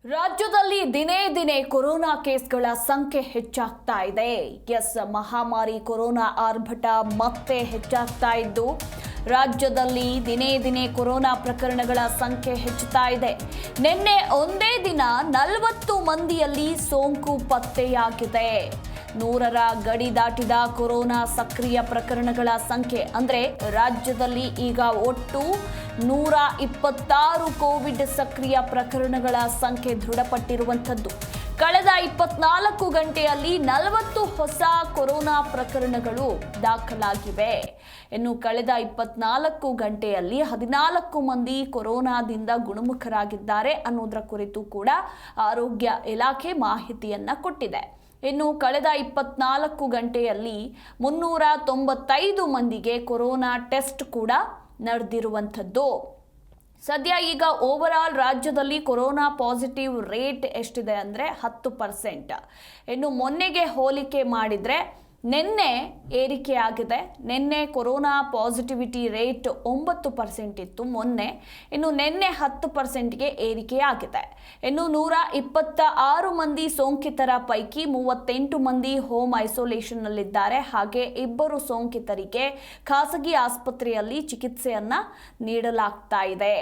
ರಾಜ್ಯದಲ್ಲಿ ದಿನೇ ದಿನೇ ಕೊರೋನಾ ಕೇಸ್ಗಳ ಸಂಖ್ಯೆ ಹೆಚ್ಚಾಗ್ತಾ ಇದೆ. ಮಹಾಮಾರಿ ಕೊರೋನಾ ಆರ್ಭಟ ಮತ್ತೆ ಹೆಚ್ಚಾಗ್ತಾ ಇದ್ದು ರಾಜ್ಯದಲ್ಲಿ ದಿನೇ ದಿನೇ ಕೊರೋನಾ ಪ್ರಕರಣಗಳ ಸಂಖ್ಯೆ ಹೆಚ್ಚುತ್ತಾ ಇದೆ. ನಿನ್ನೆ ಒಂದೇ ದಿನ 40 ಮಂದಿಯಲ್ಲಿ ಸೋಂಕು ಪತ್ತೆಯಾಗಿದೆ. 100ರ ಗಡಿ ದಾಟಿದ ಕೊರೋನಾ ಸಕ್ರಿಯ ಪ್ರಕರಣಗಳ ಸಂಖ್ಯೆ ಅಂದ್ರೆ ರಾಜ್ಯದಲ್ಲಿ ಈಗ ಒಟ್ಟು 126 ಕೋವಿಡ್ ಸಕ್ರಿಯ ಪ್ರಕರಣಗಳ ಸಂಖ್ಯೆ ದೃಢಪಟ್ಟಿರುವಂಥದ್ದು. ಕಳೆದ 24 ಗಂಟೆಯಲ್ಲಿ 40 ಹೊಸ ಕೊರೋನಾ ಪ್ರಕರಣಗಳು ದಾಖಲಾಗಿವೆ. ಇನ್ನು ಕಳೆದ 24 ಗಂಟೆಯಲ್ಲಿ 14 ಮಂದಿ ಕೊರೋನಾದಿಂದ ಗುಣಮುಖರಾಗಿದ್ದಾರೆ ಅನ್ನೋದರ ಕುರಿತು ಕೂಡ ಆರೋಗ್ಯ ಇಲಾಖೆ ಮಾಹಿತಿಯನ್ನ ಕೊಟ್ಟಿದೆ. ಇನ್ನು ಕಳೆದ 24 ಗಂಟೆಯಲ್ಲಿ 395 ಮಂದಿಗೆ ಕೊರೋನಾ ಟೆಸ್ಟ್ ಕೂಡ ನಡೆದಿರುವಂಥದ್ದು. ಸದ್ಯ ಈಗ ಓವರ್ ಆಲ್ ರಾಜ್ಯದಲ್ಲಿ ಕೊರೋನಾ ಪಾಸಿಟಿವ್ ರೇಟ್ ಎಷ್ಟಿದೆ ಅಂದರೆ 10%. ಇನ್ನು ಮೊನ್ನೆಗೆ ಹೋಲಿಕೆ ಮಾಡಿದರೆ ನಿನ್ನೆ ಏರಿಕೆ ಆಗಿದೆ. ನಿನ್ನೆ ಕೊರೋನಾ ಪಾಸಿಟಿವಿಟಿ ರೇಟ್ 9% ಇತ್ತು ಮೊನ್ನೆ. ಇನ್ನು ನಿನ್ನೆ 10%ಗೆ ಏರಿಕೆಯಾಗಿದೆ. ಇನ್ನು 126 ಮಂದಿ ಸೋಂಕಿತರ ಪೈಕಿ 38 ಮಂದಿ ಹೋಮ್ ಐಸೋಲೇಷನ್ನಲ್ಲಿದ್ದಾರೆ. ಹಾಗೆ 2 ಸೋಂಕಿತರಿಗೆ ಖಾಸಗಿ ಆಸ್ಪತ್ರೆಯಲ್ಲಿ ಚಿಕಿತ್ಸೆಯನ್ನ ನೀಡಲಾಗ್ತಾ ಇದೆ.